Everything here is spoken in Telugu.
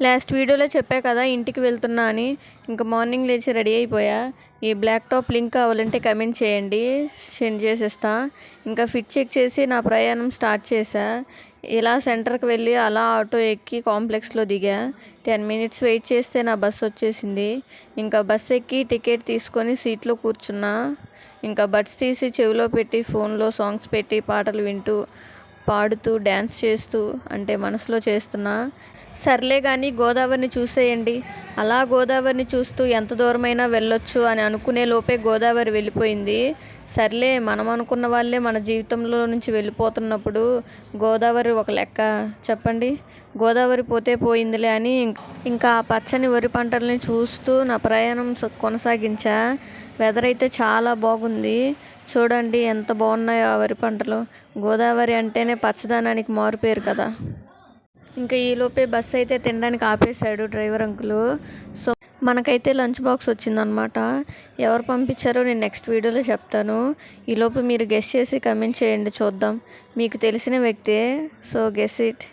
లాస్ట్ వీడియోలో చెప్పా కదా ఇంటికి వెళ్తున్నా అని. ఇంకా మార్నింగ్ లేచి రెడీ అయిపోయా. ఈ బ్లాక్ టాప్ లింక్ కావాలంటే కమెంట్ చేయండి, సెండ్ చేసేస్తా. ఇంకా ఫిట్ చెక్ చేసి నా ప్రయాణం స్టార్ట్ చేశా. ఇలా సెంటర్కి వెళ్ళి అలా ఆటో ఎక్కి కాంప్లెక్స్లో దిగా. 10 మినిట్స్ వెయిట్ చేస్తే నా బస్సు వచ్చేసింది. ఇంకా బస్సు ఎక్కి టికెట్ తీసుకొని సీట్లో కూర్చున్నా. ఇంకా బడ్స్ తీసి చెవిలో పెట్టి ఫోన్లో సాంగ్స్ పెట్టి పాటలు వింటూ పాడుతూ డ్యాన్స్ చేస్తూ అంటే మనసులో చేస్తున్నా. సర్లే కానీ గోదావరిని చూసేయండి. అలా గోదావరిని చూస్తూ ఎంత దూరమైనా వెళ్ళొచ్చు అని అనుకునే లోపే గోదావరి వెళ్ళిపోయింది. సర్లే, మనం అనుకున్న వాళ్ళే మన జీవితంలో నుంచి వెళ్ళిపోతున్నప్పుడు గోదావరి ఒక లెక్క చెప్పండి. గోదావరి పోతే పోయిందిలే అని ఇంకా ఆ పచ్చని వరి పంటల్ని చూస్తూ నా ప్రయాణం కొనసాగించా. వెదర్ అయితే చాలా బాగుంది. చూడండి ఎంత బాగున్నాయో ఆ వరి పంటలు. గోదావరి అంటేనే పచ్చదనానికి మారుపేరు కదా. ఇంకా ఈలోపే బస్సు అయితే తినడానికి ఆపేశాడు డ్రైవర్ అంకులు. సో మనకైతే లంచ్ బాక్స్ వచ్చిందనమాట. ఎవరు పంపించారో నేను నెక్స్ట్ వీడియోలో చెప్తాను. ఈలోపు మీరు గెస్ చేసి కమెంట్ చేయండి, చూద్దాం. మీకు తెలిసిన వ్యక్తే, సో గెస్ ఇట్.